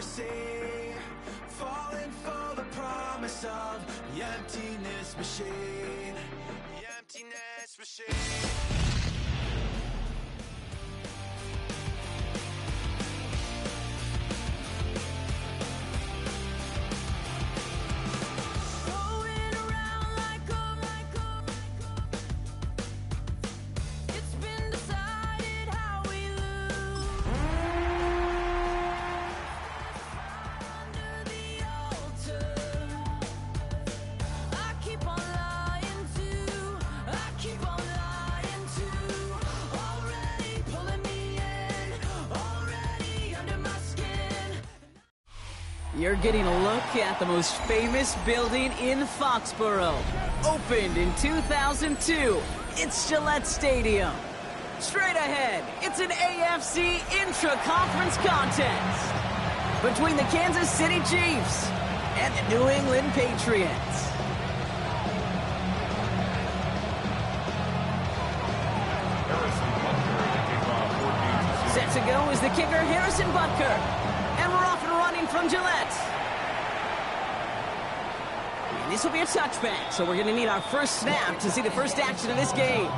never see, falling for the promise of the emptiness machine, the emptiness machine. You're getting a look at the most famous building in Foxborough. Opened in 2002, it's Gillette Stadium. Straight ahead, it's an AFC intra-conference contest between the Kansas City Chiefs and the New England Patriots. Set to go is the kicker, Harrison Butker. And we're off and running from Gillette. And this will be a touchback, so we're going to need our first snap to see the first action of this game.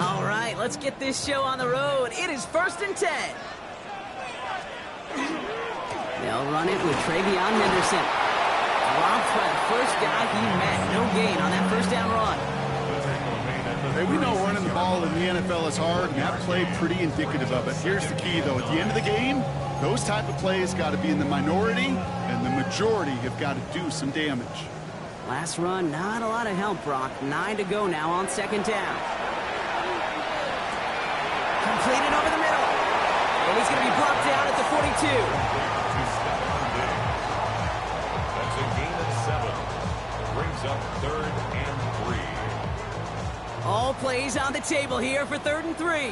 All right, let's get this show on the road. It is 1st and 10. They'll run it with Travion Henderson. Blocked by the first guy he met. No gain on that first down run. Hey, we know running the ball in the NFL is hard, and that play pretty indicative of it. Here's the key, though. At the end of the game, those type of plays got to be in the minority, and the majority have got to do some damage. Last run, not a lot of help, Brock. 9 to go now on 2nd down. Completed over the middle. And he's going to be blocked down at the 42. Up 3rd and 3. All plays on the table here for 3rd and 3.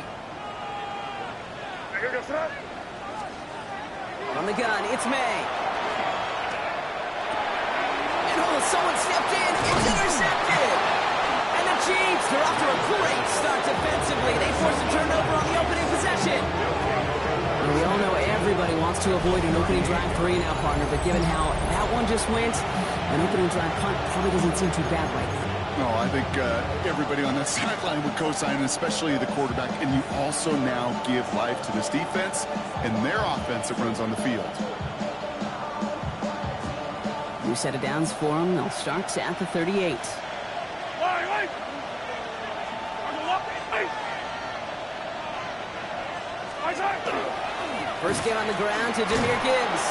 From the gun, it's May. And someone stepped in. It's intercepted. And the Chiefs are off to a great start defensively. They force a turnover on the opening possession. And we all know everybody wants to avoid an opening drive 3 now, partner, but given how that one just went, an opening drive punt probably doesn't seem too bad right now. No, I think everybody on that sideline would co-sign, especially the quarterback. And you also now give life to this defense and their offense that runs on the field. New set of downs for them. They'll start at the 38. First down on the ground to Jahmyr Gibbs.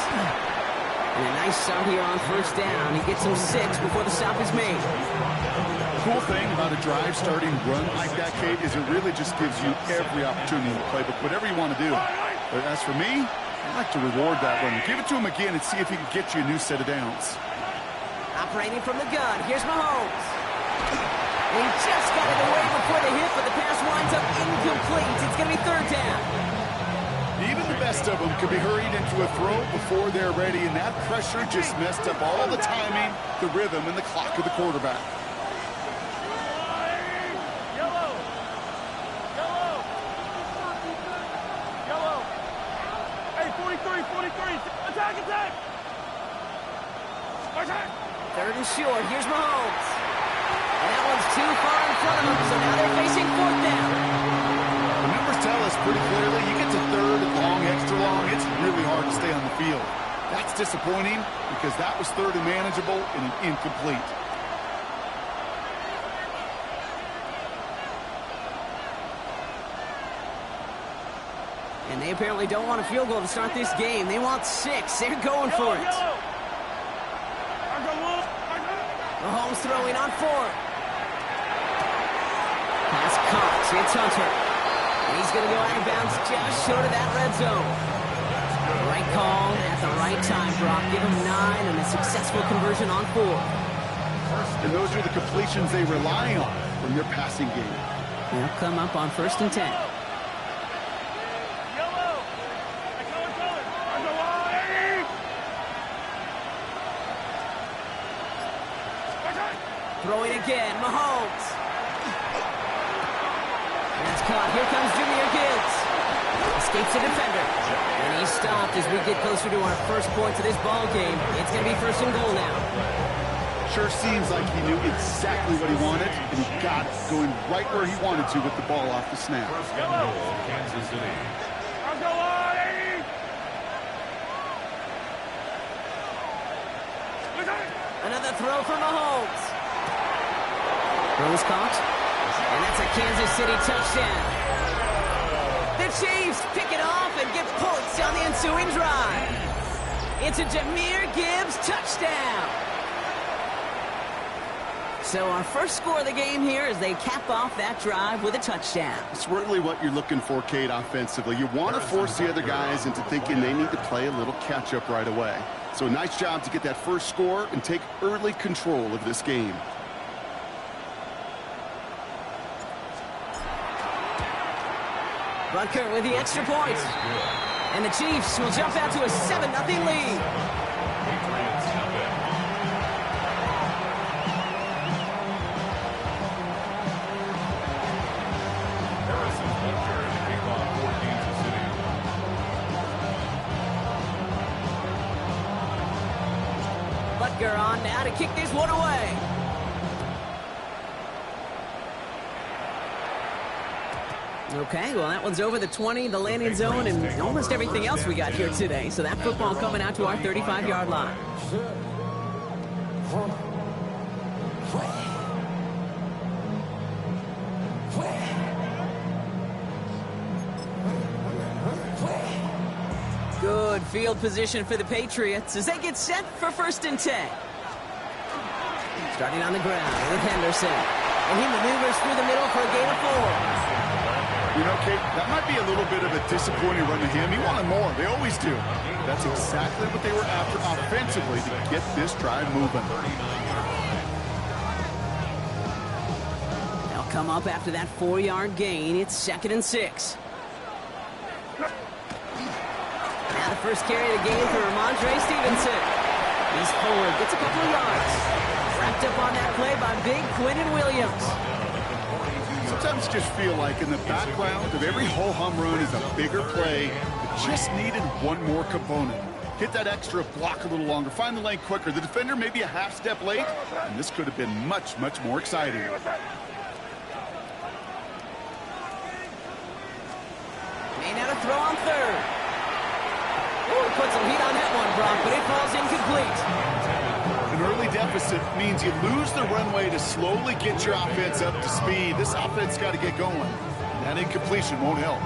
And a nice start here on 1st down. He gets him 6 before the stop is made. The cool thing about a drive starting run like that, Kate, is it really just gives you every opportunity in the playbook, whatever you want to do. But as for me, I like to reward that run. Give it to him again and see if he can get you a new set of downs. Operating from the gun, here's Mahomes. And he just got it away before the hit, but the pass winds up incomplete. It's going to be 3rd down. Even the best of them could be hurried into a throw before they're ready, and that pressure just messed up all the timing, the rhythm, and the clock of the quarterback. Hey, 43, attack! 3rd and short, here's Mahomes. And that one's too far in front of him, so now they're facing 4th down. The numbers tell us pretty clearly, you get to 3rd and long, extra long, it's really hard to stay on the field. That's disappointing because that was 3rd and manageable and an incomplete. And they apparently don't want a field goal to start this game. They want 6. They're going for it. Mahomes throwing on 4th. Pass caught. It's Hunter. And he's going to go out of bounds just short of that red zone. Right call at the right time, Brock. Give him 9 and a successful conversion on 4th. And those are the completions they rely on from their passing game. They'll come up on 1st and 10. Throwing again, Mahomes. That's caught. Here comes Jahmyr Gibbs. Escapes the defender. And he's stopped as we get closer to our first points of this ball game. It's going to be first and goal now. Sure seems like he knew exactly what he wanted, and he got it going right where he wanted to with the ball off the snap. First and goal, Kansas City. I'll go on, 80. Another throw for Mahomes. Throws caught. And that's a Kansas City touchdown. The Chiefs pick it off and get points on the ensuing drive. It's a Jahmyr Gibbs touchdown. So our first score of the game here is they cap off that drive with a touchdown. It's really what you're looking for, Kate, offensively. You want to force the other guys into thinking they need to play a little catch-up right away. So a nice job to get that first score and take early control of this game. Butker with the extra point. And the Chiefs will jump out to a 7-0 lead. Patriots have it. Harrison's Butker in the kickoff for Kansas City. Butker on now to kick this one away. Okay, well, that one's over the 20, the landing zone, and almost everything else we got here today. So that football coming out to our 35-yard line. Good field position for the Patriots as they get set for 1st and 10. Starting on the ground with Henderson. And he maneuvers through the middle for a gain of 4. You know, Kate, that might be a little bit of a disappointing run to him. He wanted more. They always do. That's exactly what they were after offensively to get this drive moving. They'll come up after that 4-yard gain. It's 2nd and 6. Now the first carry of the game for Ramondre Stevenson. He's forward, gets a couple of yards. Wrapped up on that play by big Quinnen Williams. Sometimes just feel like in the background of every ho-hum run is a bigger play that just needed one more component. Hit that extra block a little longer, find the lane quicker. The defender maybe a half step late, and this could have been much, much more exciting. May now to throw on 3rd. Ooh, put some heat on that one, Brock, but it falls incomplete. An early deficit means you lose the runway to slowly get your offense up to speed. This offense got to get going. That incompletion won't help.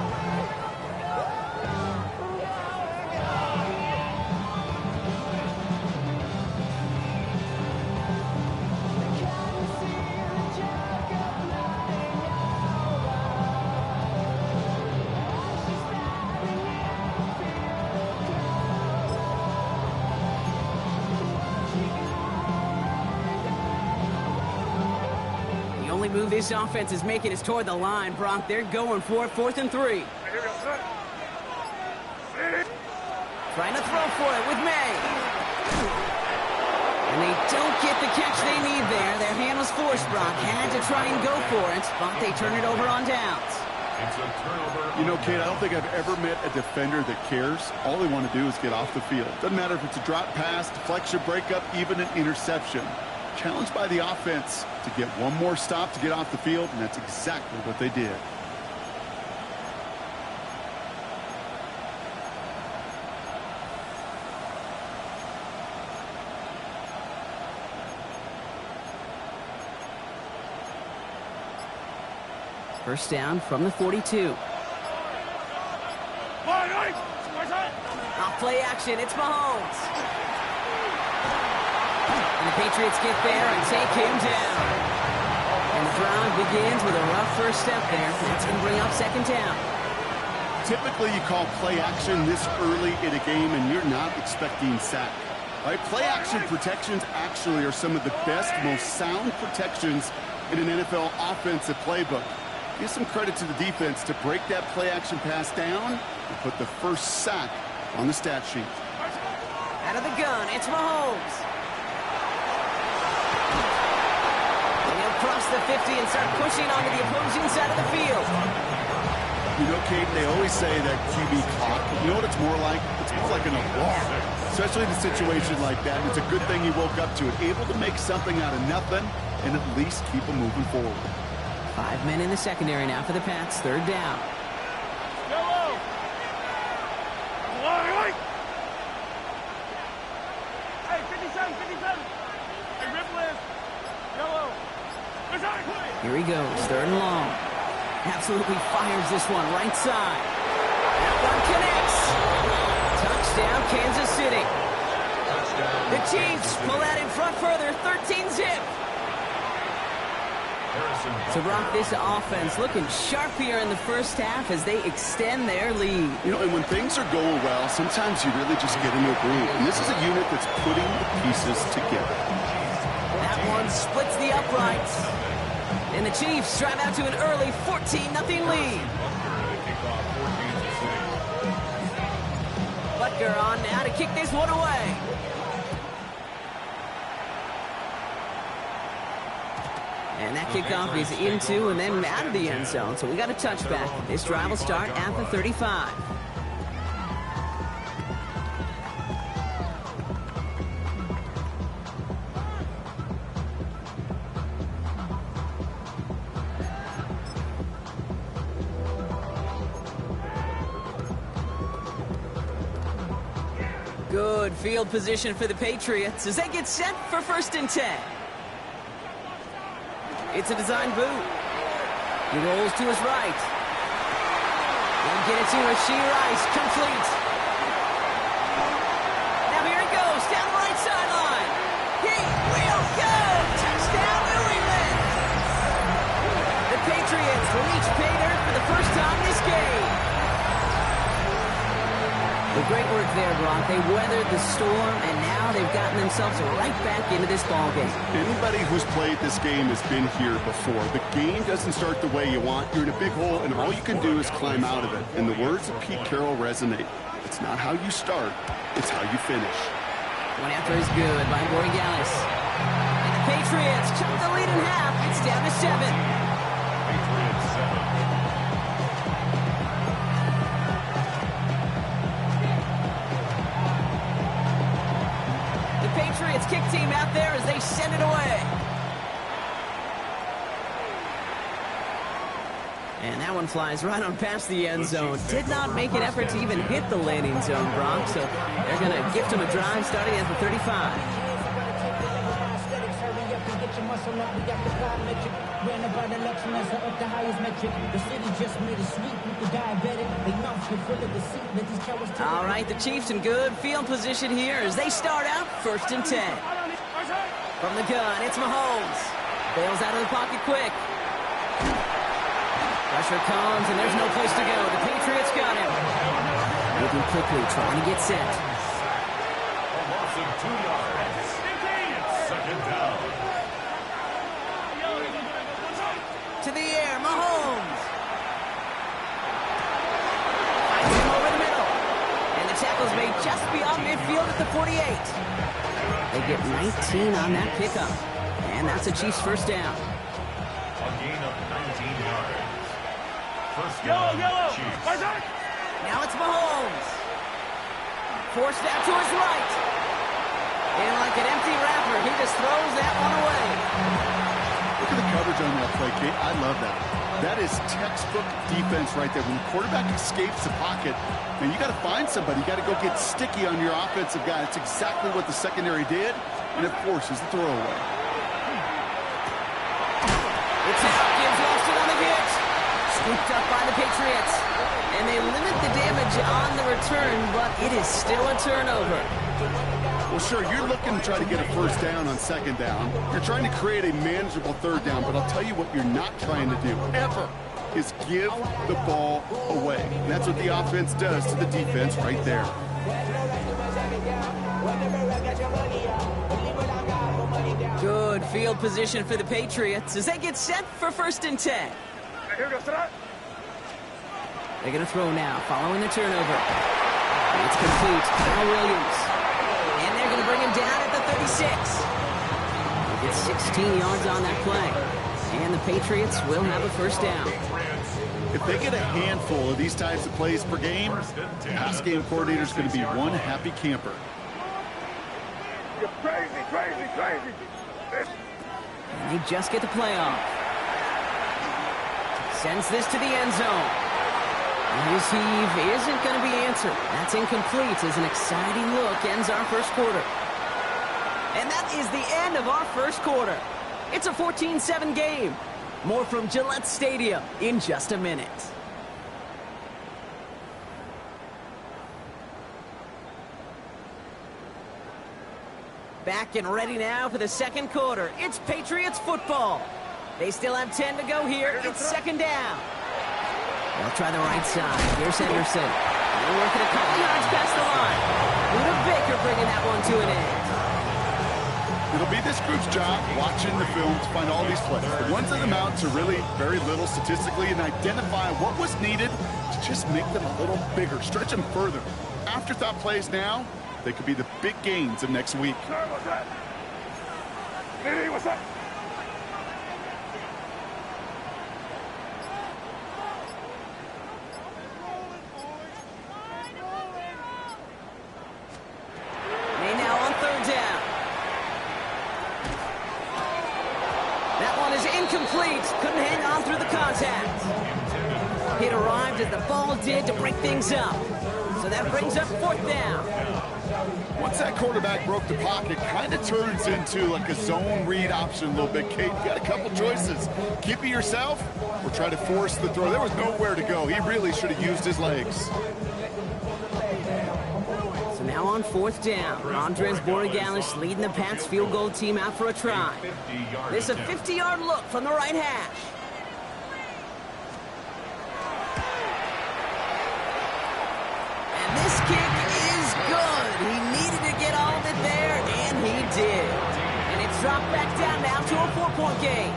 The only move this offense is making is toward the line, Brock. They're going for it, 4th and 3. Trying to throw for it with May. And they don't get the catch they need there. Their hand was forced, Brock. Had to try and go for it, but they turn it over on downs. It's a turnover. You know, Kate, I don't think I've ever met a defender that cares. All they want to do is get off the field. Doesn't matter if it's a drop pass, deflection, breakup, even an interception. Challenged by the offense to get one more stop to get off the field, and that's exactly what they did. First down from the 42. Off play action, it's Mahomes. And the Patriots get there and take him down. And the drive begins with a rough first step there. That's going to bring up 2nd down. Typically, you call play action this early in a game, and you're not expecting sack. Right? Play action protections actually are some of the best, most sound protections in an NFL offensive playbook. Give some credit to the defense to break that play action pass down and put the first sack on the stat sheet. Out of the gun, it's Mahomes. cross the 50 and start pushing onto the opposing side of the field. You know, Kate, they always say that QB clock. You know what it's more like? It's more like an alarm, especially in a situation like that. And it's a good thing he woke up to it, able to make something out of nothing and at least keep him moving forward. 5 men in the secondary now for the Pats. Third down. Yellow. Hey, 57, 57. Hey, Ripley. Yellow. Here he goes, third and long. Absolutely fires this one, right side. That one connects. Touchdown, Kansas City. The Chiefs pull out in front further, 13-zip. So, Brock, this offense looking sharp here in the first half as they extend their lead. You know, and when things are going well, sometimes you really just get into a groove. And this is a unit that's putting the pieces together. That one splits the uprights. And the Chiefs drive out to an early 14-0 lead. Butker on now to kick this one away. And that kickoff is into and then out of the end zone. So we got a touchback. This drive will start at the 35. Good field position for the Patriots as they get set for 1st and 10. It's a design boot. He rolls to his right. And get it to Rashee Rice, complete. Now here he goes, down the right sideline. He will go! Touchdown, New England! The Patriots reach pay dirt for the first time this game. Well, great work there, Brock. They weathered the storm, and now they've gotten themselves right back into this ballgame. Anybody who's played this game has been here before. The game doesn't start the way you want. You're in a big hole, and all you can do is climb out of it. And the words of Pete Carroll resonate. It's not how you start, it's how you finish. One after is good by Borregales. And the Patriots cut the lead in half. It's down to 7. Patriots 7. Patriots kick team out there as they send it away. And that one flies right on past the end zone. Did not make an effort to even hit the landing zone, Brock. So they're going to gift him a drive starting at the 35. All right, the Chiefs in good field position here as they start out 1st and 10. From the gun, it's Mahomes. Bails out of the pocket quick. Pressure comes, and there's no place to go. The Patriots got him. Moving quickly, trying to get set. A loss of 2 yards. 2nd down. To the air, Mahomes. Finds him over the middle. And the tackle's made just beyond midfield at the 48. They get 19 on that pickup. And that's the Chiefs' first down. A gain of 19 yards. First down, Yellow. Chiefs. Now it's Mahomes. Forced out to his right. And like an empty wrapper, he just throws that one away. Look at the coverage on that play, Kate. I love that. That is textbook defense right there. When the quarterback escapes the pocket, and you got to find somebody. You got to go get sticky on your offensive guy. That's exactly what the secondary did, and it forces the throwaway. It's out. Gibbs lost it on the hit. Scooped up by the Patriots. And they limit the damage on the return, but it is still a turnover. Well, sure, you're looking to try to get a first down on 2nd down. You're trying to create a manageable 3rd down, but I'll tell you what you're not trying to do, ever, is give the ball away. And that's what the offense does to the defense right there. Good field position for the Patriots as they get set for 1st and 10. They're going to throw now, following the turnover. It's complete. Kyle Williams. And they're going to bring him down at the 36. He gets 16 yards on that play. And the Patriots will have a first down. If they get a handful of these types of plays per game, the pass game coordinator is going to be one happy camper. You're crazy, crazy, crazy. And they just get the playoff. Sends this to the end zone. His heave isn't going to be answered. That's incomplete as an exciting look ends our first quarter. And that is the end of our first quarter. It's a 14-7 game. More from Gillette Stadium in just a minute. Back and ready now for the second quarter. It's Patriots football. They still have 10 to go here. It's second down. They'll try the right side. Here's Henderson. They're working a couple yards past the line. Luda Baker bringing that one to an end. It'll be this group's job watching the film to find all these plays. The ones that amount to really very little statistically and identify what was needed to just make them a little bigger, stretch them further. Afterthought plays now, they could be the big gains of next week. Sorry, what's that? Hey, what's up? They now on third down. That one is incomplete. Couldn't hang on through the contact. It arrived as the ball did to break things up. So that brings up fourth down. Once that quarterback broke the pocket, kind of turns into like a zone read option a little bit, Kate. You got a couple choices. Keep it yourself or try to force the throw. There was nowhere to go. He really should have used his legs. So now on fourth down, Andres Borigalis leading the Pats field goal team out for a try. This is a 50-yard look from the right hash. And this kick is good. He needed to get all of it there, and he did. And it's dropped back down now to a 4-point game.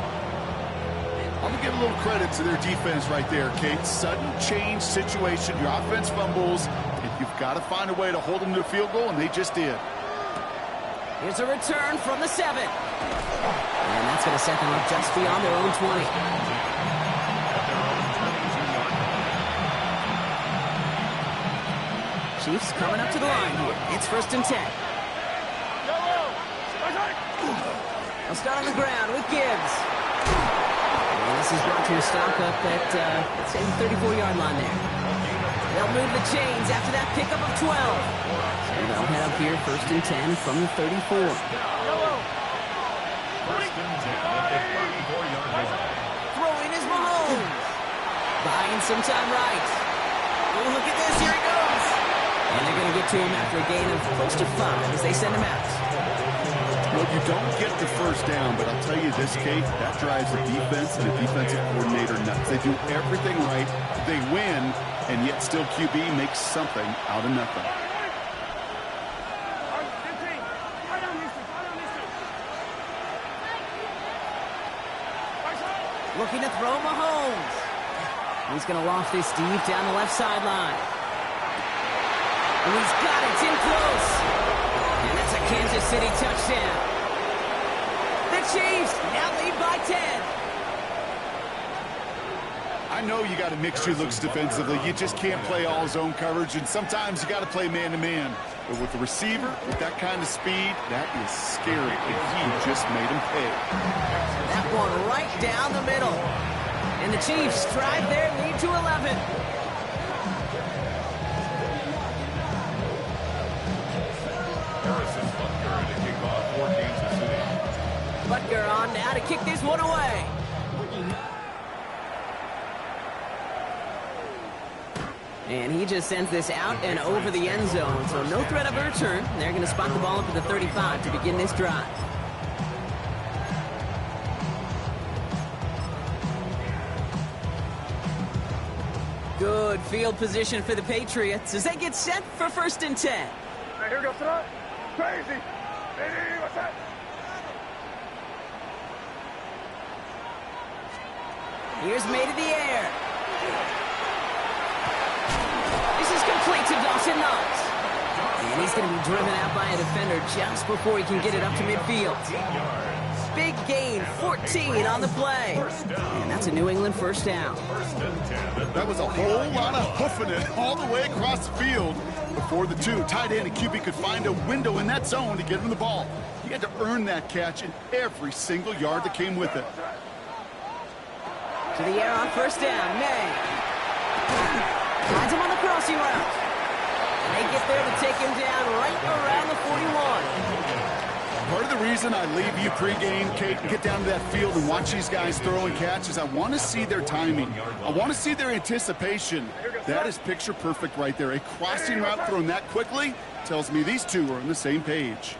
I'm going to give a little credit to their defense right there, Kate. Sudden change situation. Your offense fumbles, and you've got to find a way to hold them to a field goal, and they just did. Here's a return from the 7. And that's going to set them up just beyond their own 20. Chiefs coming up to the line here. It's first and 10. They'll start on the ground with Gibbs. And this is brought to a stop up at, let's say, the 34-yard line there. They'll move the chains after that pickup of 12. And they'll head up here first and 10 from the 34. First and 10 at the 34-yard line. Throwing is Mahomes. Buying some time right. Oh, look at this. Here he goes. And they're going to get to him after a gain of close to 5 as they send him out. Well, you don't get the first down, but I'll tell you this, Kate, that drives the defense and the defensive coordinator nuts. They do everything right. They win, and yet still QB makes something out of nothing. Looking to throw Mahomes. He's going to loft this deep down the left sideline. And he's got it. It's in close. And that's a Kansas City touchdown. The Chiefs now lead by 10. I know you got to mix your looks defensively. You just can't play all zone coverage, and sometimes you got to play man-to-man. But with the receiver, with that kind of speed, that is scary, and he just made him pay. That one right down the middle. And the Chiefs drive their lead to 11. Harrison Butker to kick off for Kansas City. Butker on now to kick this one away. And he just sends this out and over the end zone. So no threat of a return. They're going to spot the ball up at the 35 to begin this drive. Good field position for the Patriots as they get set for first and 10. Hey, here goes tonight. Crazy. Hey, what's that? Here's made in the air. This is complete to Dawson Knox. And he's going to be driven out by a defender just before he can get it up to midfield. 15 yards. big gain, 14 on the play. And that's a New England first down. That was a whole lot of hoofing it all the way across the field before the two tight end and QB could find a window in that zone to get him the ball. He had to earn that catch in every single yard that came with it. To the air on first down, May. Finds him on the crossing route. And they get there to take him down right around the 41. Part of the reason I leave you pregame, Kate, and get down to that field and watch these guys throw and catch is I want to see their timing. I want to see their anticipation. That is picture perfect right there. A crossing route thrown that quickly tells me these two are on the same page.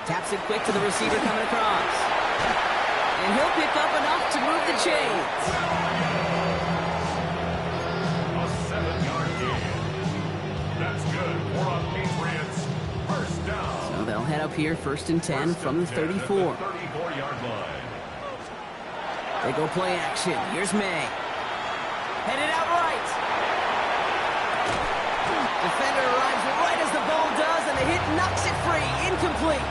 Taps it quick to the receiver coming across. And he'll pick up enough to move the chains. A 7-yard gain. That's good for a Patriots first down. So they'll head up here first and 10 from the 34. 34-yard line. They go play action. Here's May. Headed out right. Defender arrives right as the ball does, and the hit knocks it free. Incomplete.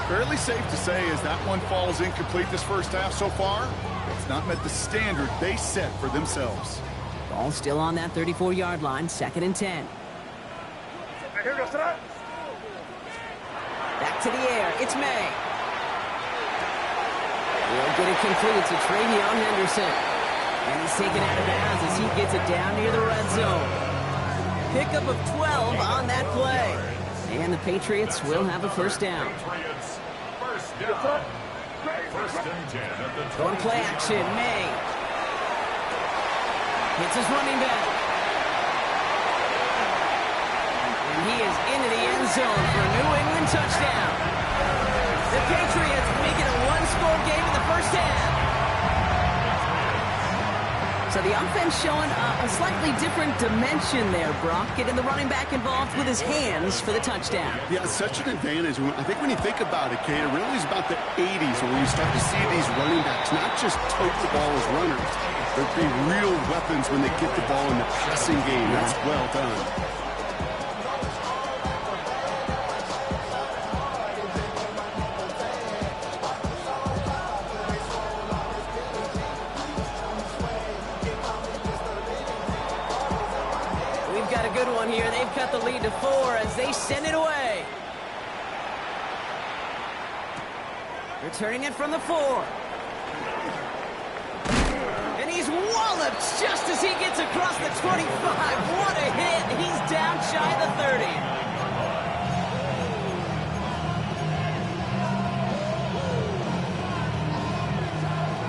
Fairly safe to say as that one falls incomplete this first half so far, it's not met the standard they set for themselves. Ball still on that 34-yard line, second and 10. Here goes that. Back to the air, it's May. He'll get it complete to Travion Henderson. And he's taken out of bounds as he gets it down near the red zone. Pickup of 12 on that play. And the Patriots will have a first down. Patriots first down. First and 10 at the Going play action, May. Hits his running back. And he is into the end zone for a New England touchdown. The Patriots make it a one-score game in the first half. So the offense showing a slightly different dimension there, Brock. Getting the running back involved with his hands for the touchdown. Yeah, it's such an advantage. I think when you think about it, Kate, it really is about the 80s where you start to see these running backs not just tote the ball as runners, but be real weapons when they get the ball in the passing game. That's well done. Good one here. They've cut the lead to 4 as they send it away. Returning it from the 4. And he's walloped just as he gets across the 25. What a hit. He's down shy of the 30.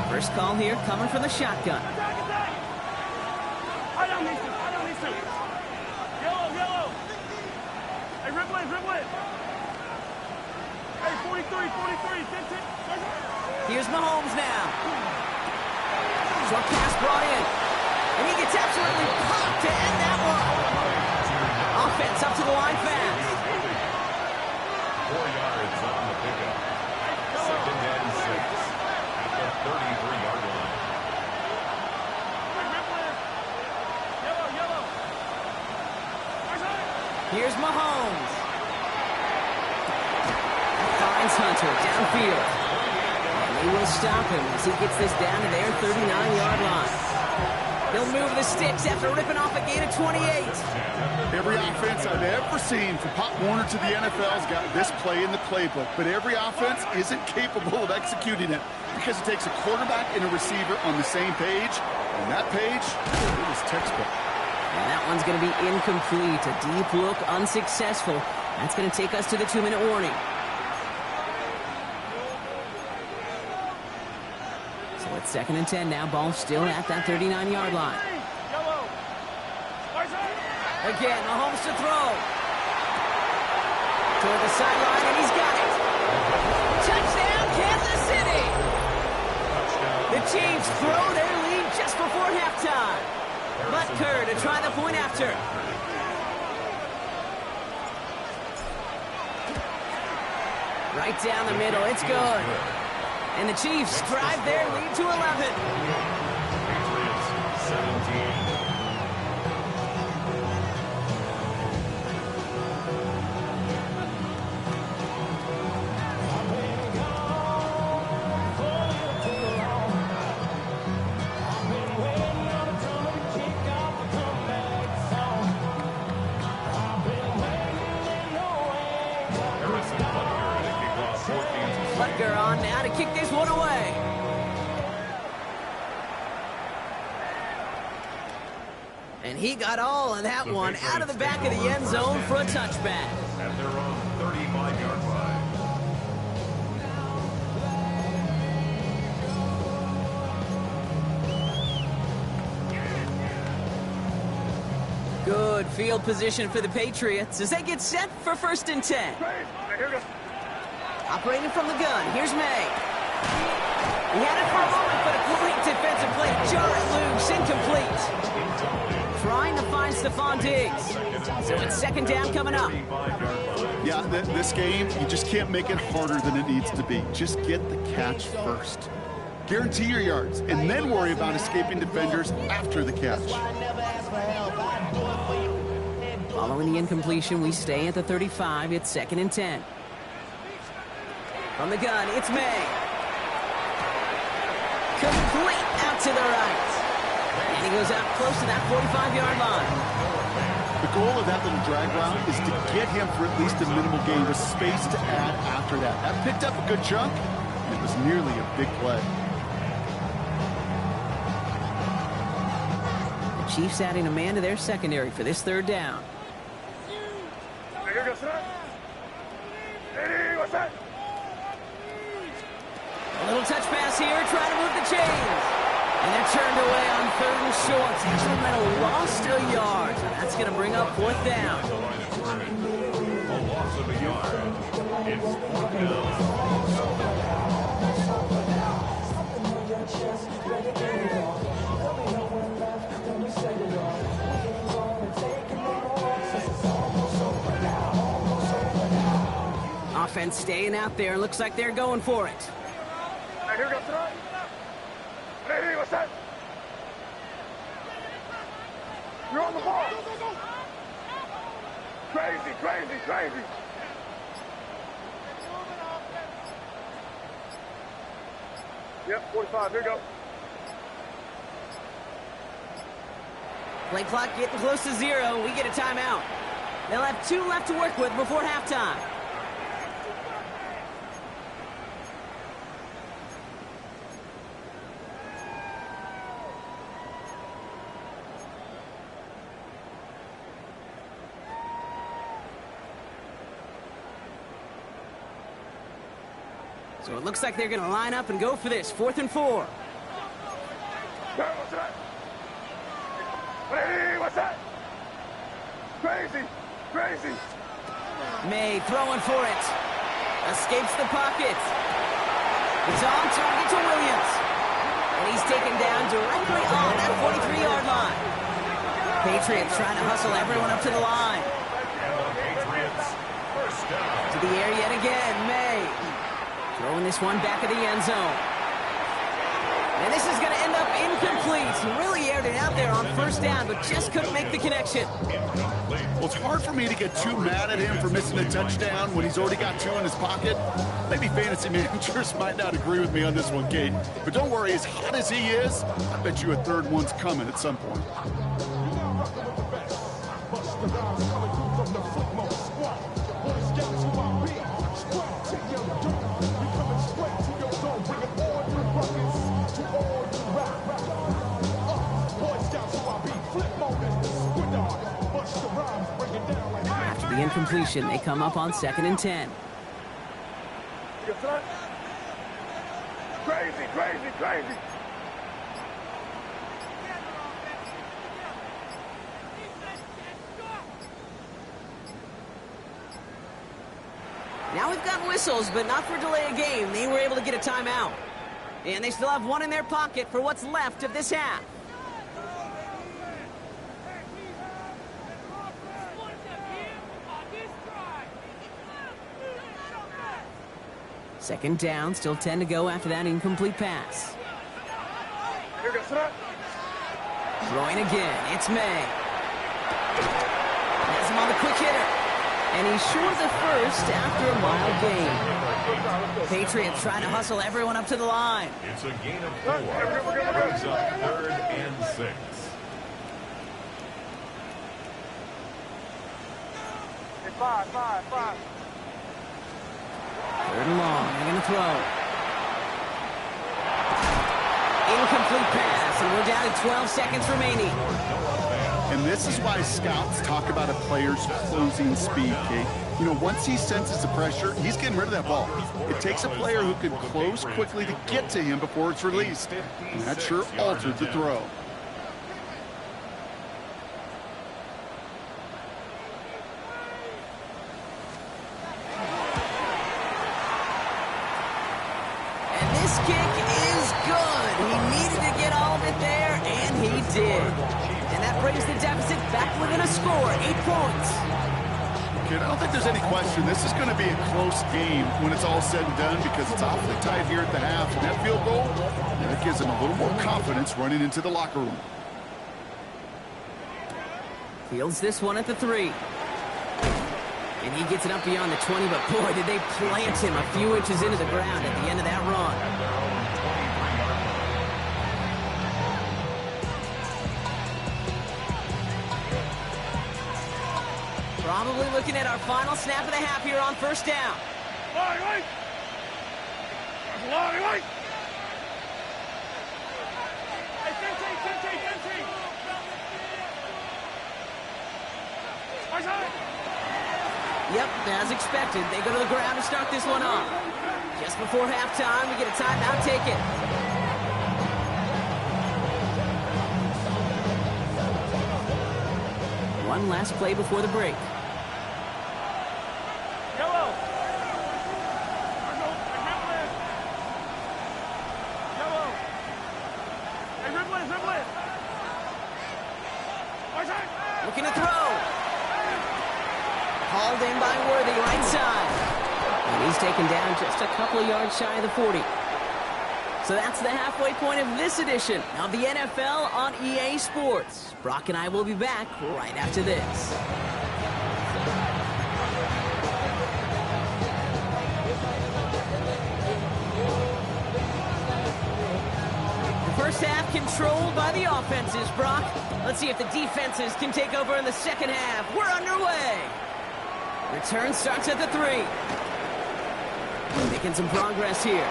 First call here coming from the shotgun. Here's Mahomes now. Short pass brought in. And he gets absolutely popped to end that one. Offense up to the line fast. 4 yards on the pickup. Second and 6 at the 33-yard line. Here's Mahomes. Finds Hunter downfield. They will stop him as he gets this down to their 39-yard line. He'll move the sticks after ripping off a gain of 28. Every offense I've ever seen from Pop Warner to the NFL's got this play in the playbook, but every offense isn't capable of executing it because it takes a quarterback and a receiver on the same page, and that page is textbook. And that one's going to be incomplete. A deep look, unsuccessful. That's going to take us to the 2-minute warning. It's second and 10 now. Ball still at that 39-yard line. Again, Mahomes to throw. Toward the sideline, and he's got it. Touchdown, Kansas City. The Chiefs throw their lead just before halftime. Butker to try the point after. Right down the middle. It's good. And the Chiefs drive their lead to 11. Patriots 17. Butker on now to kick this one away. And he got all of that one out of the back of the end zone for a touchback. At their own 35-yard line. Good field position for the Patriots as they get set for 1st and 10. Operating from the gun, here's May. He had it for a moment, but a great defensive play. Jarring loose, incomplete. Trying to find Stephon Diggs. So it's 2nd down coming up. Yeah, this game, you just can't make it harder than it needs to be. Just get the catch first. Guarantee your yards, and then worry about escaping defenders after the catch. Following the incompletion, we stay at the 35. It's 2nd and 10. From the gun, it's May. Complete out to the right. And he goes out close to that 45-yard line. The goal of that little drag route is to get him for at least a minimal gain with space to add after that. That picked up a good chunk, and it was nearly a big play. The Chiefs adding a man to their secondary for this 3rd down. Here goes that. Hey, what's that? A little touch pass here, trying to move the chains. And they're turned away on 3rd and short. Sacramento lost a yard. So that's going to bring up 4th down. A loss of a yard. It's 4th down. Offense staying out there. Looks like they're going for it. Hey, here goes that. Hey, what's that? You're on the ball. Crazy, crazy, crazy. Yep, 45. Here you go. Play clock getting close to 0. We get a timeout. They'll have 2 left to work with before halftime. So it looks like they're going to line up and go for this. 4th and 4. Hey, what's that? Hey, what's that? Crazy, crazy. May throwing for it. Escapes the pocket. It's on target to Williams. And he's taken down directly on that 43-yard line. Patriots trying to hustle everyone up to the line. And the Patriots, 1st down. To the air yet again, May. Throwing this one back of the end zone. And this is going to end up incomplete. He really aired it out there on 1st down, but just couldn't make the connection. Well, it's hard for me to get too mad at him for missing a touchdown when he's already got 2 in his pocket. Maybe fantasy managers might not agree with me on this one, Kate. But don't worry, as hot as he is, I bet you a 3rd one's coming at some point. After the incompletion, they come up on 2nd and 10. Crazy, crazy, crazy. Now we've got whistles, but not for delay of game. They were able to get a timeout. And they still have 1 in their pocket for what's left of this half. Second down, still 10 to go after that incomplete pass. Here goes that. Throwing again, it's May. Has him on the quick hitter. And he's short of the 1st after a mild gain. Patriots trying to hustle everyone up to the line. It's a gain of 4. Brings up 3rd and 6. Hey, 5. Third and long. They're going to throw. Incomplete pass, and we're down to 12 seconds remaining. And this is why scouts talk about a player's closing speed, Kate. You know, once he senses the pressure, he's getting rid of that ball. It takes a player who can close quickly to get to him before it's released. And that sure altered the throw. And this kick is good. He needed to get all of it there, and he did. And that brings the deficit back within a score, 8 points. I don't think there's any question. This is going to be a close game when it's all said and done because it's awfully tight here at the half. And that field goal, that gives them a little more confidence running into the locker room. Fields this one at the 3. And he gets it up beyond the 20, but boy, did they plant him a few inches into the ground at the end of that run. Probably looking at our final snap of the half here on first down. Right. Yep, as expected, they go to the ground to start this one off. Just before halftime, we get a timeout taken. One last play before the break. Looking to throw. Hauled in by Worthy, right side. And he's taken down just a couple of yards shy of the 40. So that's the halfway point of this edition of the NFL on EA Sports. Brock and I will be back right after this. The first half controlled by the offenses, Brock. Let's see if the defenses can take over in the second half. We're underway. Return starts at the 3. Making some progress here.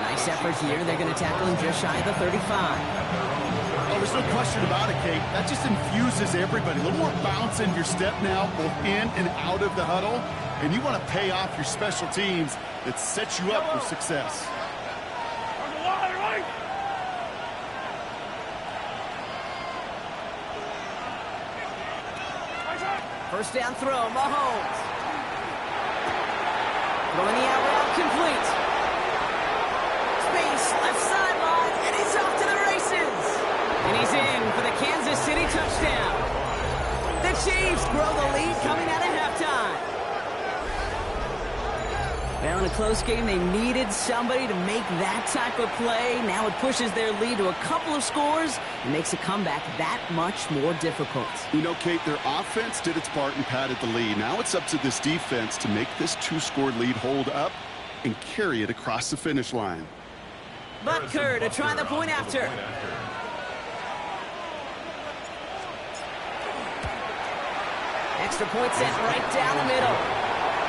Nice effort here. They're going to tackle him just shy of the 35. Oh, there's no question about it, Kate. That just infuses everybody. A little more bounce in your step now, both in and out of the huddle. And you want to pay off your special teams that sets you up for success. First down throw, Mahomes. Throwing the out route complete. Space, left sideline, and he's off to the races. And he's in for the Kansas City touchdown. The Chiefs grow the lead coming out of halftime. Well, in a close game, they needed somebody to make that type of play. Now it pushes their lead to a couple of scores and makes a comeback that much more difficult. You know, Kate, their offense did its part and padded the lead. Now it's up to this defense to make this 2-score lead hold up and carry it across the finish line. Butker to try the point after. Extra point set right down the middle.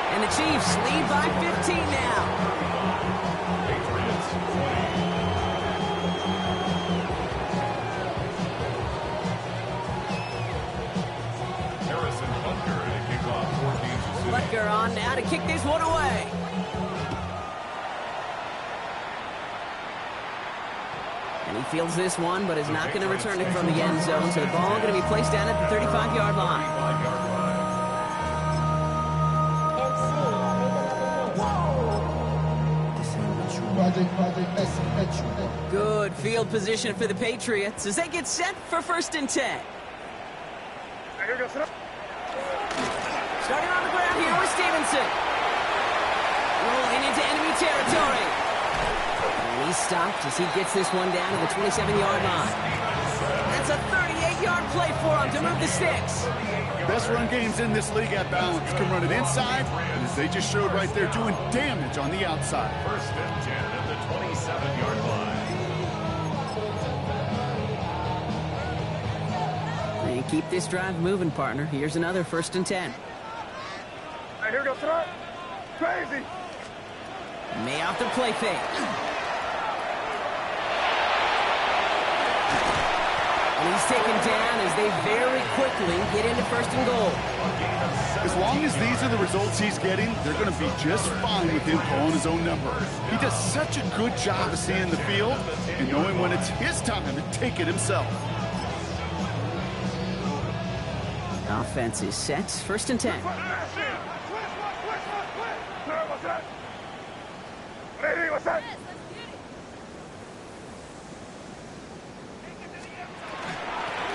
And the Chiefs lead by 15 now. Patriots 20. Harrison Butker to kick off for Kansas City. Butker on now to kick this one away. And he fields this one, but is not going to return it from the end zone. So the ball going to be placed down at the 35-yard line. 35-yard line. Good field position for the Patriots as they get set for 1st and 10. Starting on the ground here with Stevenson. Rolling into enemy territory. And he's stopped as he gets this one down to the 27-yard line. That's a 38-yard play for him to move the sticks. Best run games in this league at balance. Can run it inside, and as they just showed right there, doing damage on the outside. 1st and 10 at the 27-yard line. And keep this drive moving, partner. Here's another 1st and 10. Here we go, throw. Crazy. May off the play fake. And he's taken down as they very quickly get into 1st and goal. As long as these are the results he's getting, they're going to be just fine with him calling his own number. He does such a good job of seeing the field and knowing when it's his time to take it himself. Offense is set. 1st and 10. Ready, what's that?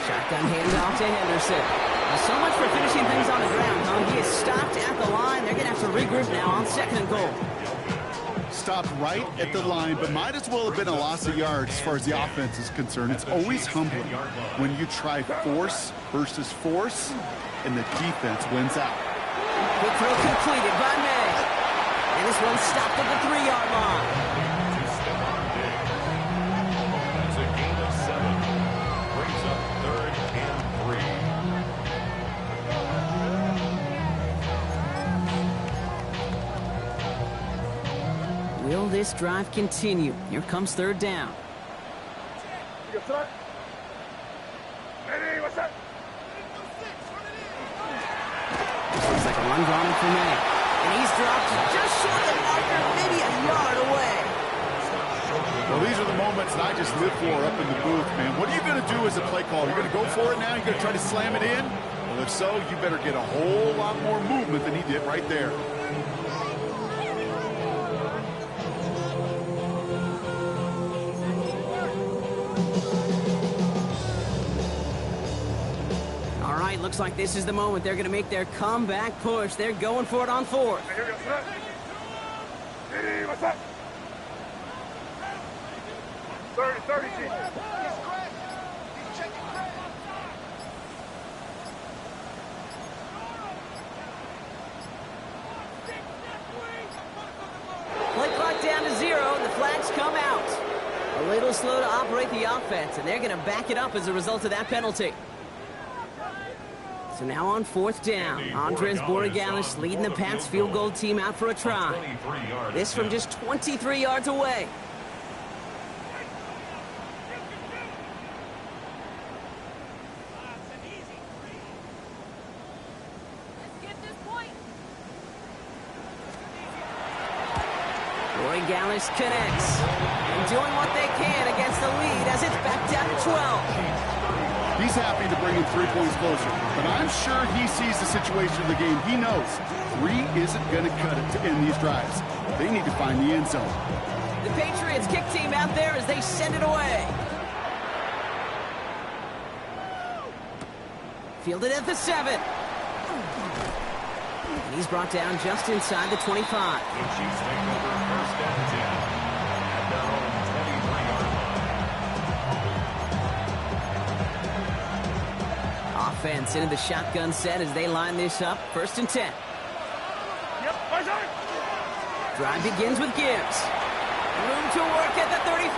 Shotgun handoff to Henderson. Well, so much for finishing things on the ground, huh? He is stopped at the line. They're going to have to regroup now on 2nd and goal. Stopped right at the line, but might as well have been a loss of yards as far as the offense is concerned. It's always humbling when you try force versus force, and the defense wins out. Quick throw completed by May. And this one stopped at the 3-yard line. That's a gain of 7. Brings up 3rd and 3. Will this drive continue? Here comes 3rd down. Ready, what's that? This looks like a run drawn in for May. And he's dropped just short of the marker, maybe a yard away. Well, these are the moments that I just live for up in the booth, man. What are you going to do as a play caller? You're going to go for it now? You're going to try to slam it in? Well, if so, you better get a whole lot more movement than he did right there. All right, looks like this is the moment. They're going to make their comeback push. They're going for it on 4th. Ready, what's that? 30, G. Play clock down to 0, and the flags come out. A little slow to operate the offense, and they're going to back it up as a result of that penalty. So now on 4th down, Andres Borregalis leading the Pats field goal team out for a try. This from just 23 yards away. Borregalis connects, and doing what they can against the lead as it's back down to 12. He's happy to bring him 3 points closer, but I'm sure he sees the situation of the game. He knows 3 isn't going to cut it to end these drives. They need to find the end zone. The Patriots kick team out there as they send it away. Fielded at the 7. And he's brought down just inside the 25. The Chiefs take over 1st and 10 at their own 23-yard line. Offense into the shotgun set as they line this up. 1st and 10. Yep, my side. Drive begins with Gibbs. Room to work at the 35.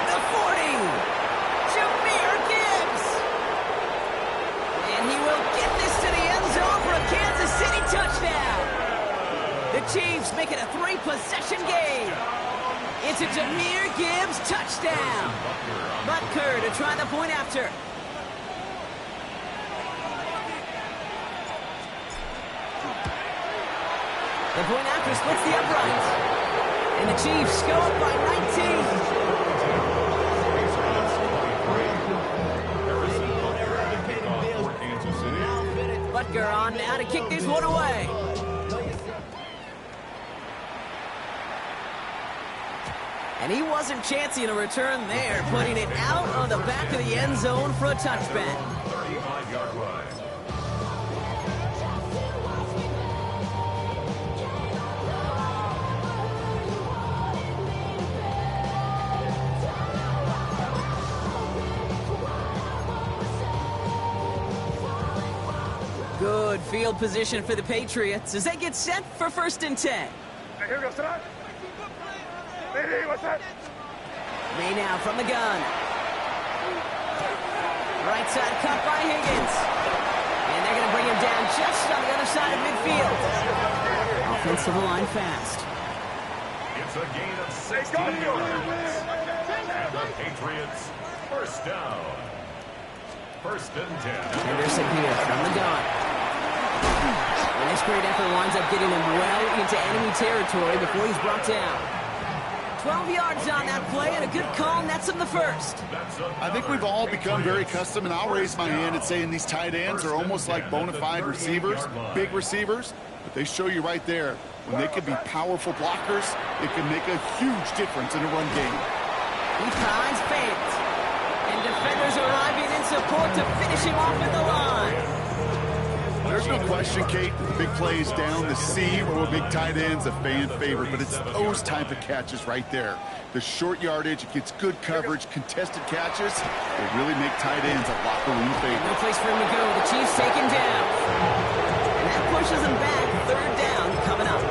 The 40. Jahmyr Gibbs. And he will get this to the end zone for a Kansas City touchdown. The Chiefs make it a 3-possession game. It's a Jahmyr Gibbs touchdown. Butker to try the point after. The point after splits the uprights. And the Chiefs go up by 19. Butker on now to kick this one away. And he wasn't chancing a return there, putting it out of the back of the end zone for a touchback. 35-yard line. Good field position for the Patriots as they get set for 1st and 10. Here goes tonight. Ready, what's that? May now from the gun. Right side cut by Higgins. And they're going to bring him down just on the other side of midfield. Offensive line fast. It's a gain of 16 yards. And the Patriots, first down. First and 10. Henderson here from the gun. And this great effort winds up getting him well into enemy territory before he's brought down. 12 yards on that play, and a good call nets him the first. I think we've all become very accustomed, and I'll raise my hand and say these tight ends are almost like bona fide receivers, big receivers, but they show you right there, when they can be powerful blockers, it can make a huge difference in a run game. He finds Fant, and defenders arriving in support to finish him off at the line. There's no question, Kate, that the big plays down the seam or big tight ends a fan favorite, but it's those type of catches right there. The short yardage, it gets good coverage, contested catches, they really make tight ends a locker room favorite. No place for him to go. The Chiefs take him down. And that pushes him back. Third down coming up.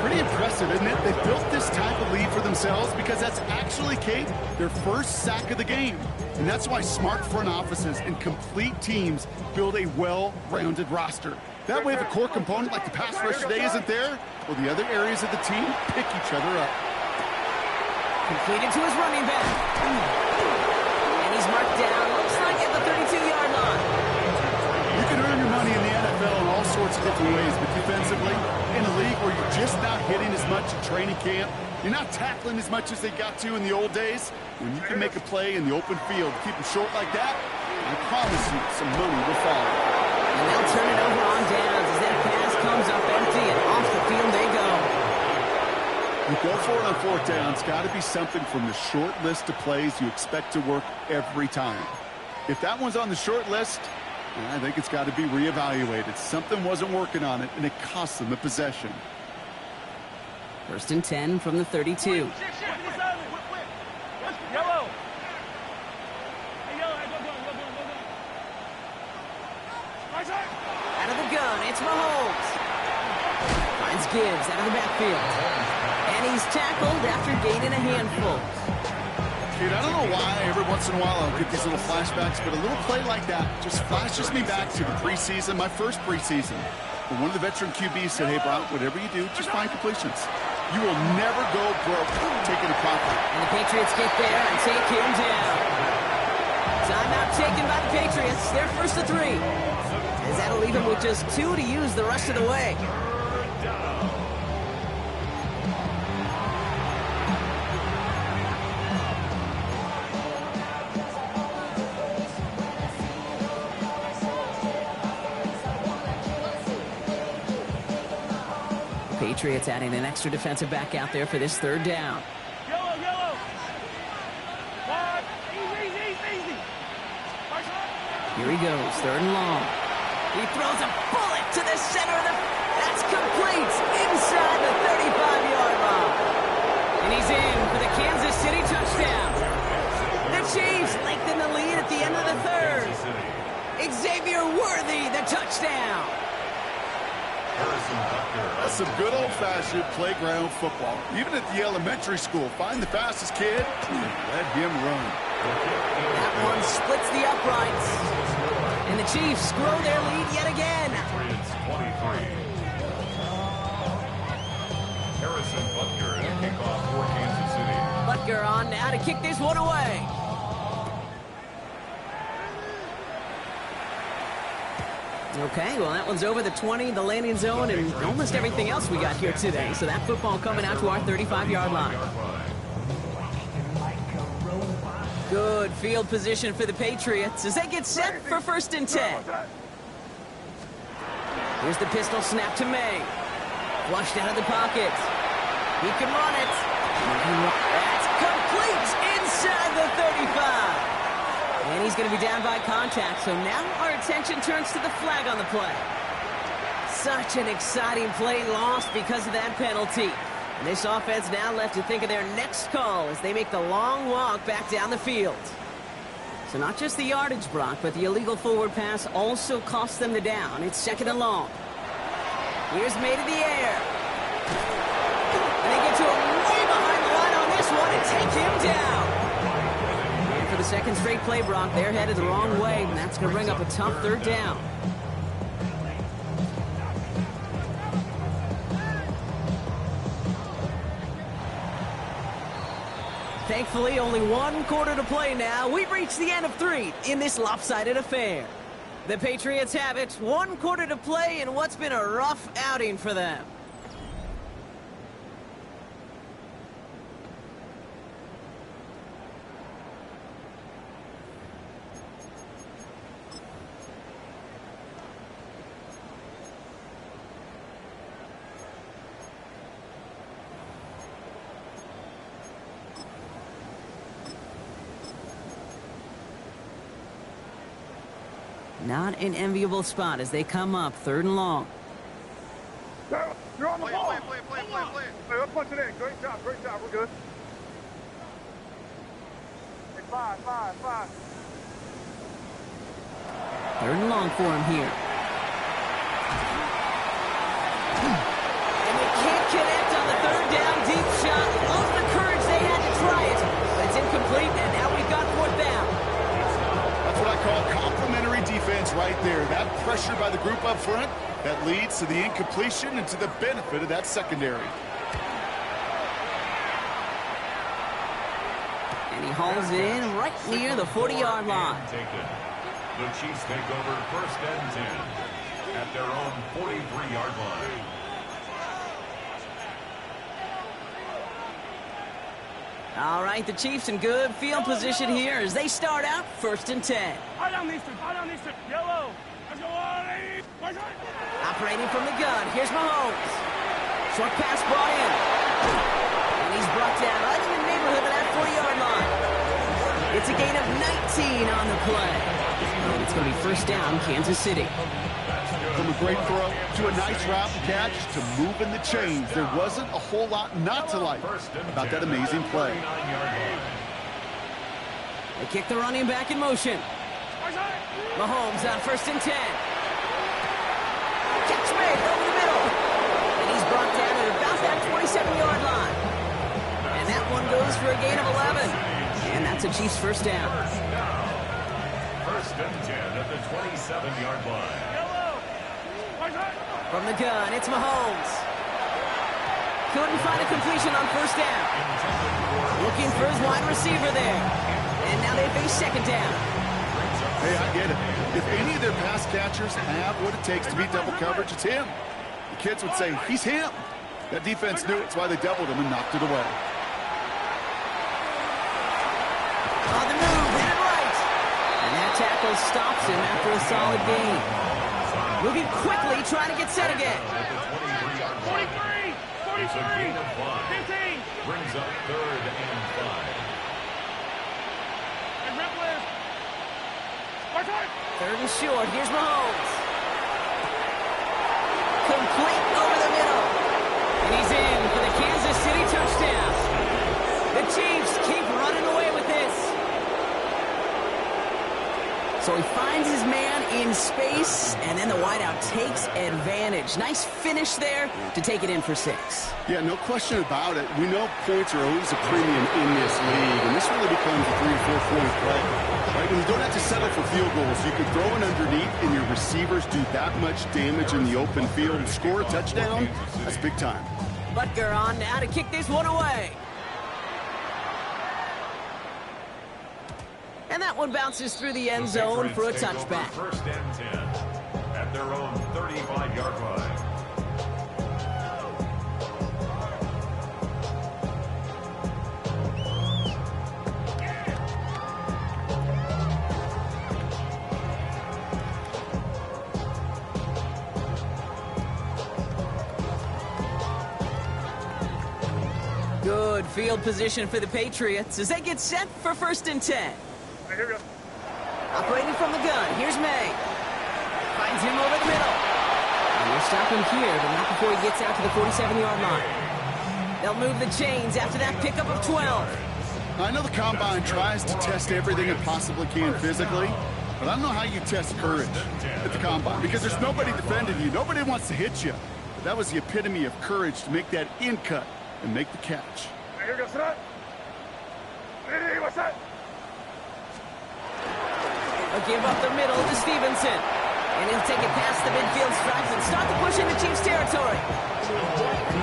Pretty impressive, isn't it? They built this type of lead for themselves because that's actually, Kate, their first sack of the game. And that's why smart front offices and complete teams build a well-rounded roster. That way, if a core component like the pass rush today isn't there, well, the other areas of the team pick each other up. Completed to his running back. And he's marked down, looks like at the 32-yard line. You can earn your money in the NFL in all sorts of different ways, but defensively, in a league where you're just not hitting as much in training camp, you're not tackling as much as they got to in the old days, when you can make a play in the open field, keep them short like that, I promise you some money will follow. And they'll turn it over on downs as that pass comes up empty, and off the field they go. You go for it on fourth down. It's got to be something from the short list of plays you expect to work every time. If that one's on the short list, I think it's got to be reevaluated. Something wasn't working on it, and it cost them the possession. First and 10 from the 32. Out of the gun, it's Mahomes. Finds Gibbs out of the backfield. And he's tackled after gaining a handful. Dude, I don't know why every once in a while I'll get these little flashbacks, but a little play like that just flashes me back to the preseason, my first preseason. When one of the veteran QBs said, hey, Brock, whatever you do, just find completions. You will never go broke taking a profit. And the Patriots get there and take him down. Timeout taken by the Patriots. They're first to 3. As that'll leave him with just 2 to use the rest of the way. Patriots adding an extra defensive back out there for this third down. Yellow. Easy. Here he goes, third and long. He throws a bullet to the center of the... That's complete inside the 35-yard line. And he's in for the Kansas City touchdown. The Chiefs lengthen the lead at the end of the third. Xavier Worthy, the touchdown. That's some good old-fashioned playground football. Even at the elementary school, find the fastest kid, let him run. That one splits the uprights. And the Chiefs grow their lead yet again. Patriots 23. Harrison Butker to kick off for Kansas City. Butker on now to kick this one away. Okay, well, that one's over the 20, the landing zone, and almost everything else we got here today. So that football coming out to our 35-yard line. Good field position for the Patriots as they get set for first and 10. Here's the pistol snap to May. Flushed out of the pocket. He can run it. That's complete inside the 35. And he's going to be down by contact, so now our attention turns to the flag on the play. Such an exciting play lost because of that penalty. And this offense now left to think of their next call as they make the long walk back down the field. So not just the yardage, Brock, but the illegal forward pass also cost them the down. It's second and long. Here's May to the air. And they get to him way behind the line on this one and take him down. For the second straight play, Brock, they're headed the wrong way, and that's going to bring up a tough third down. Thankfully, only one quarter to play now. We've reached the end of 3 in this lopsided affair. The Patriots have it, 1 quarter to play in what's been a rough outing for them. Not an enviable spot as they come up 3rd and long. You're on the ball. Play. Hey, let's punch it in. Great job. We're good. Hey, 5. 3rd and long for him here. And they can't connect on the 3rd down deep shot. Love the courage they had to try it. But it's incomplete, and now we've got 4th down. That's what I call complimentary defense right there. That pressure by the group up front, that leads to the incompletion and to the benefit of that secondary. And he hauls in right near the 40-yard line. The Chiefs take over 1st and 10 at their own 43-yard line. All right, the Chiefs in good field position here as they start out 1st and 10. Yellow. Operating from the gun, here's Mahomes. Short pass brought in. And he's brought down right in the neighborhood of that 40-yard line. It's a gain of 19 on the play. And it's going to be 1st down, Kansas City. From a great throw to a nice route and catch to moving the chains. There wasn't a whole lot not to like about that amazing play. They kick the running back in motion. Mahomes on 1st and 10. Catch made over the middle. And he's brought down at about that 27-yard line. And that one goes for a gain of 11. And that's a Chiefs 1st down. 1st and 10 at the 27-yard line. From the gun, it's Mahomes. Couldn't find a completion on 1st down. Looking for his wide receiver there. And now they face 2nd down. Hey, I get it. If any of their pass catchers have what it takes to beat double coverage, it's him. The kids would say, he's him. That defense knew it's why they doubled him and knocked it away. On the move, hit it right. And that tackle stops him after a solid gain. Moving quickly, trying to get set again. 43. 15. Brings up 3rd and 5. 3rd and short, here's Mahomes. Complete over the middle. And he's in for the Kansas City touchdown. The Chiefs keep running away with this. So he finds his man in space, and then the wideout takes advantage. Nice finish there to take it in for 6. Yeah, no question about it. We know points are always a premium in this league, and this really becomes a 3- or 4-point play. Right? When you don't have to settle for field goals, you can throw it underneath, and your receivers do that much damage in the open field and score a touchdown. That's big time. Butker on now to kick this one away. And that one bounces through the end zone for a touchback. 1st and 10 at their own 35-yard line. Good field position for the Patriots as they get set for 1st and 10. Here we go. Operating from the gun, here's May. Finds him over the middle. And they'll stop him here, but not before he gets out to the 47-yard line. They'll move the chains after that pickup of 12. I know the Combine tries to test everything it possibly can physically, but I don't know how you test courage at the Combine because there's nobody defending you. Nobody wants to hit you. But that was the epitome of courage to make that in cut and make the catch. Here we go, set up. Hey, what's that? They'll give up the middle to Stevenson. And he'll take it past the midfield stripes and start to push into Chiefs territory.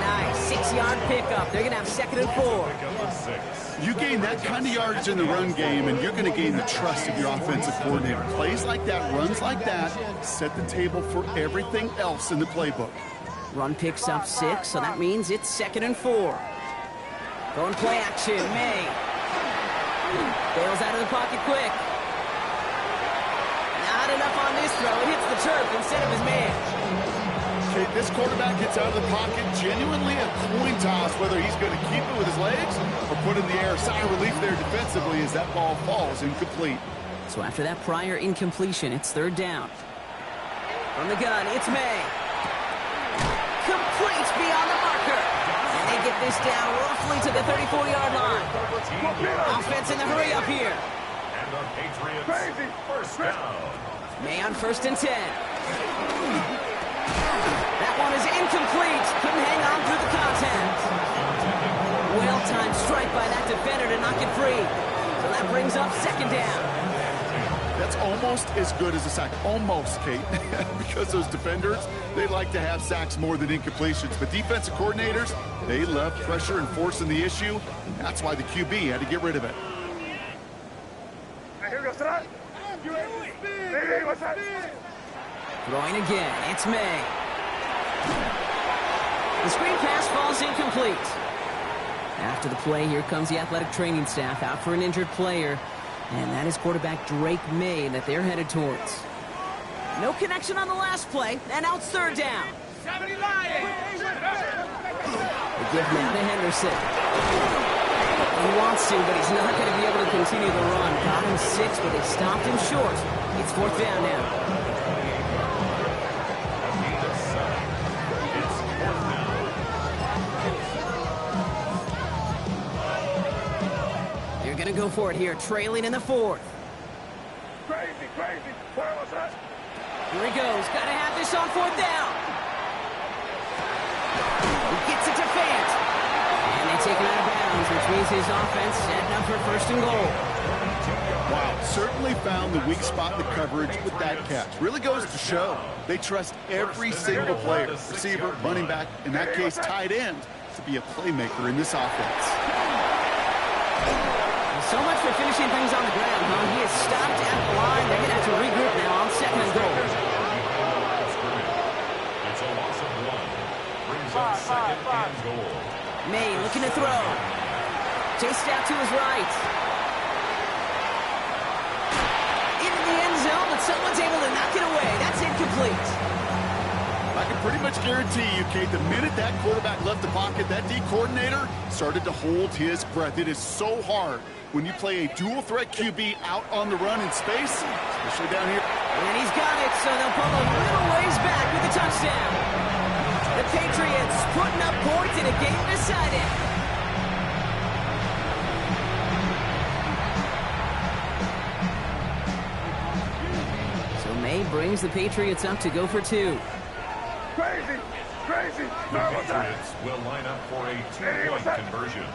Nice 6-yard pickup. They're going to have 2nd and 4. Pick up a 6. You gain that kind of yardage in the run game, and you're going to gain the trust of your offensive coordinator. Plays like that, runs like that, set the table for everything else in the playbook. Run picks up 6, so that means it's 2nd and 4. Going play action, May. Bails out of the pocket quick. Not enough on this throw. It hits the turf instead of his man. Okay, this quarterback gets out of the pocket, genuinely a coin toss, whether he's going to keep it with his legs or put it in the air. Sigh of relief there defensively as that ball falls incomplete. So after that prior incompletion, it's 3rd down. From the gun, it's May. Complete beyond the marker. And they get this down roughly to the 34-yard line. Offense in the hurry up here. And the Patriots, first down. May on 1st and 10. That one is incomplete. Couldn't hang on through the contact. Well-timed strike by that defender to knock it free. So that brings up 2nd down. That's almost as good as a sack. Almost, Kate. Because those defenders, they like to have sacks more than incompletions. But defensive coordinators, they love pressure and forcing the issue. That's why the QB had to get rid of it. Here goes that. Hey, what's that? Throwing again, it's May. The screen pass falls incomplete. After the play, here comes the athletic training staff out for an injured player. And that is quarterback Drake May that they're headed towards. No connection on the last play, and now it's 3rd down. They give now to Henderson. He wants to, but he's not going to be able to continue the run. Got him 6, but they stopped him short. It's 4th down now. Going to go for it here, trailing in the 4th. Crazy. Where was that? Here he goes. Got to have this on 4th down. He gets it to Fant. And they take him out of bounds, which means his offense setting up for 1st and goal. Wow, certainly found the weak spot in the coverage with that catch. Really goes to show they trust every single player, receiver, running back, in that case, tight end, to be a playmaker in this offense. So much for finishing things on the ground, huh? He is stopped at the line. They're going to have to regroup now on 2nd and goal. It's a loss of 1. Brings up 2nd and goal. May looking to throw. Chased out to his right. Into the end zone, but someone's able to knock it away. That's incomplete. I can pretty much guarantee you, Kate, the minute that quarterback left the pocket, that D coordinator started to hold his breath. It is so hard when you play a dual-threat QB out on the run in space, especially down here. And he's got it, so they'll pull a little ways back with the touchdown. The Patriots putting up points in a game decided. So May brings the Patriots up to go for 2. Crazy. The Patriots will line up for a 2-point conversion.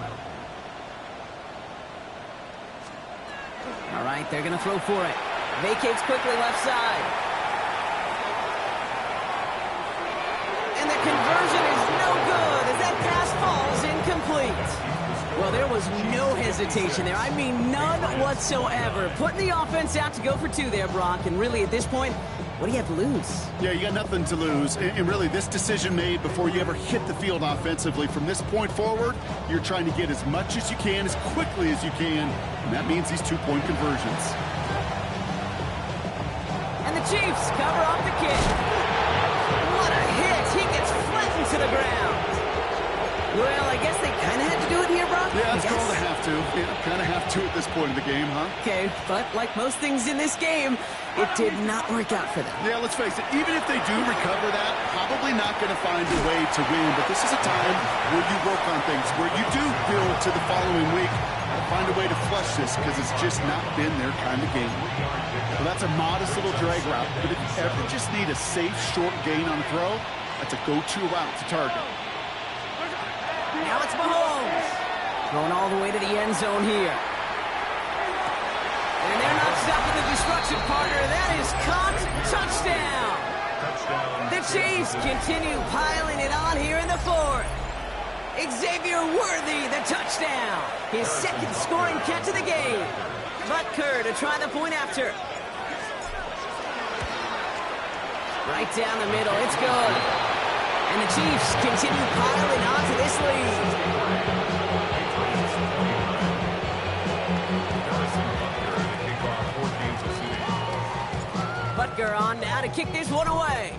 All right, they're going to throw for it. Vacates quickly left side. And the conversion is no good as that pass falls incomplete. Well, there was no hesitation there. I mean, none whatsoever. Putting the offense out to go for 2 there, Brock. And really, at this point, what do you have to lose? Yeah, you got nothing to lose. And really, this decision made before you ever hit the field offensively. From this point forward, you're trying to get as much as you can, as quickly as you can. And that means these 2-point conversions. And the Chiefs cover off the kick. What a hit. He gets flattened to the ground. Well, I guess they kind of had to do it here, Brock. Yeah, it's called a have to. Yeah, kind of have to at this point in the game, huh? Okay, but like most things in this game, it did not work out for them. Yeah, let's face it, even if they do recover that, probably not going to find a way to win. But this is a time where you work on things, where you do build to the following week. Find a way to flush this because it's just not been their kind of game. Well, that's a modest little drag route, but if you ever just need a safe, short gain on a throw, that's a go-to route to target. Now it's Mahomes. Going all the way to the end zone here. And they're not stopping the destruction, partner. That is caught. Touchdown. The Chiefs continue piling it on here in the 4th. Xavier Worthy, the touchdown. His second scoring catch of the game. Butker to try the point after. Right down the middle, it's good. And the Chiefs continue piling onto this lead. Butker on now to kick this one away.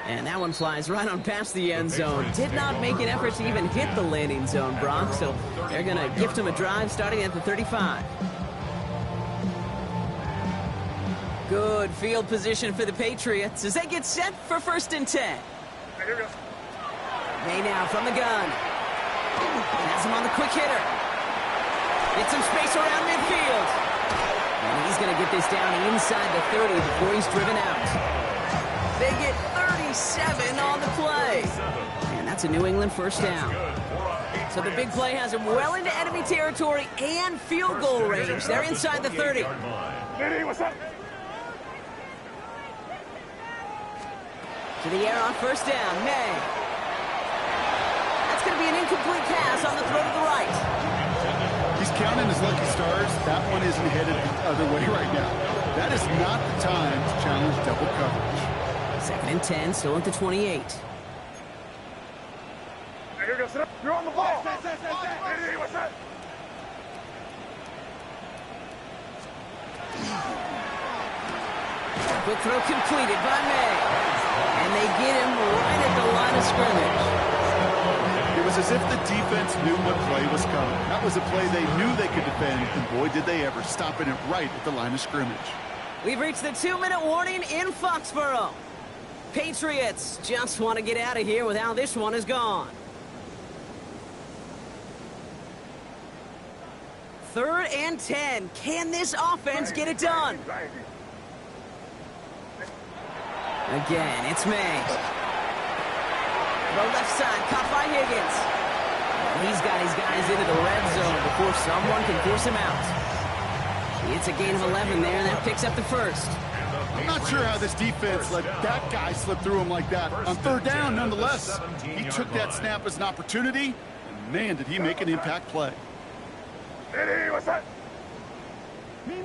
And that one flies right on past the end zone. Did not make an effort to even hit the landing zone, Brock, so they're going to gift him a drive starting at the 35. Good field position for the Patriots as they get set for 1st and 10. May now from the gun. Has him on the quick hitter. Get some space around midfield. And he's going to get this down inside the 30 before he's driven out. They get 37 on the play. And that's a New England first down. So the big play has him well into enemy territory and field goal range. They're inside the 30. What's up? To the air on 1st down, May. That's going to be an incomplete pass on the throw to the right. He's counting his lucky stars. That one isn't headed the other way right now. That is not the time to challenge double coverage. 2nd and 10, still at the 28. You're on the ball. What's that? Quick throw completed by May. And they get him right at the line of scrimmage. It was as if the defense knew what play was coming. That was a play they knew they could defend, and boy, did they ever, stopping it right at the line of scrimmage. We've reached the 2-minute warning in Foxborough. Patriots just want to get out of here with how this one is gone. 3rd and 10. Can this offense get it done? Again, it's May. The left side, caught by Higgins. He's got his guys into the red zone before someone can force him out. It's a gain of 11 there, and that picks up the first. I'm not sure how this defense let that guy slip through him like that. On 3rd down, nonetheless, he took that snap as an opportunity, and man, did he make an impact play. Eddie, what's that? Me.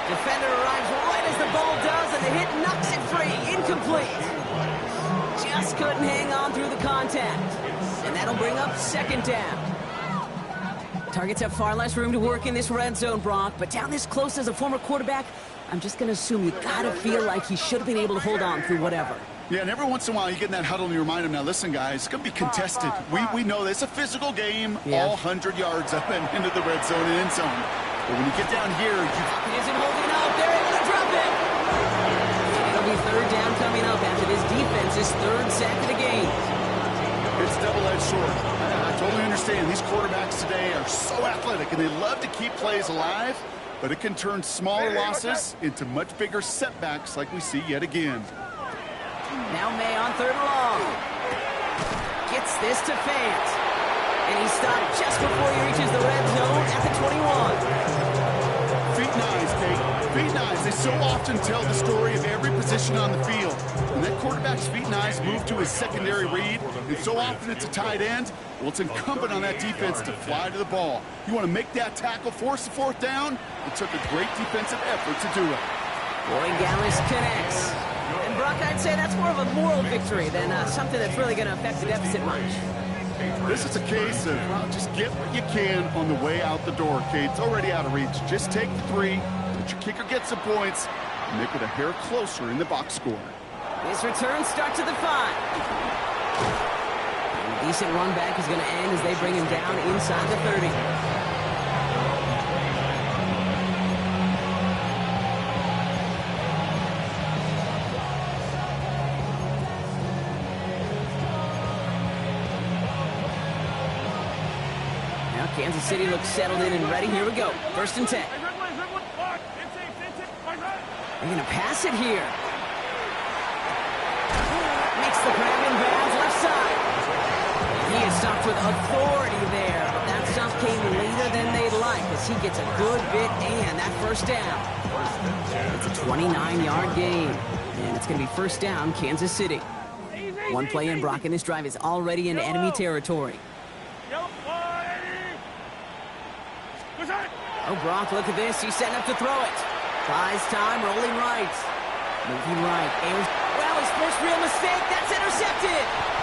Defender arrives right as the ball does, and the hit knocks it free. Incomplete. Just couldn't hang on through the contact. And that'll bring up 2nd down. Targets have far less room to work in this red zone, Brock, but down this close as a former quarterback, I'm just going to assume you got to feel like he should have been able to hold on through whatever. Yeah, and every once in a while you get in that huddle and you remind him, now listen, guys, it's going to be contested. We know this. It's a physical game, all 100 yards up and into the red zone and end zone. But when you get down here, He isn't holding up. They're able to drop it. It'll be 3rd down coming up after this defense's 3rd sack of the game. it's double-edged sword. I totally understand. These quarterbacks today are so athletic, and they love to keep plays alive, but it can turn smaller losses into much bigger setbacks like we see yet again. Now May on 3rd and long. Gets this to Fant. And he stopped just before he reaches the red zone at the 21. Feet and eyes, Kate. Feet and eyes. They so often tell the story of every position on the field. When that quarterback's feet and eyes move to his secondary read, and so often it's a tight end, well, it's incumbent on that defense to fly to the ball. You want to make that tackle, force the 4th down? It took a great defensive effort to do it. Roy Gallis connects. And Brock, I'd say that's more of a moral victory than something that's really going to affect the deficit much. This is a case of, well, just get what you can on the way out the door, Kate. It's already out of reach. Just take the 3, let your kicker get some points, and make it a hair closer in the box score. This return starts at the 5. A decent run back is going to end as they bring him down inside the 30. Kansas City looks settled in and ready. Here we go. 1st and 10. They're going to pass it here. Makes the grab in bounds left side. He is stopped with authority there, but that stop came later than they'd like as as he gets a good bit, and that first down. It's a 29-yard gain, and it's going to be first down, Kansas City. One play in, Brock, and this drive is already in enemy territory. Oh, Brock, look at this. He's setting up to throw it. Buys time, rolling right. Moving right. Airs. Well, his first real mistake. That's intercepted.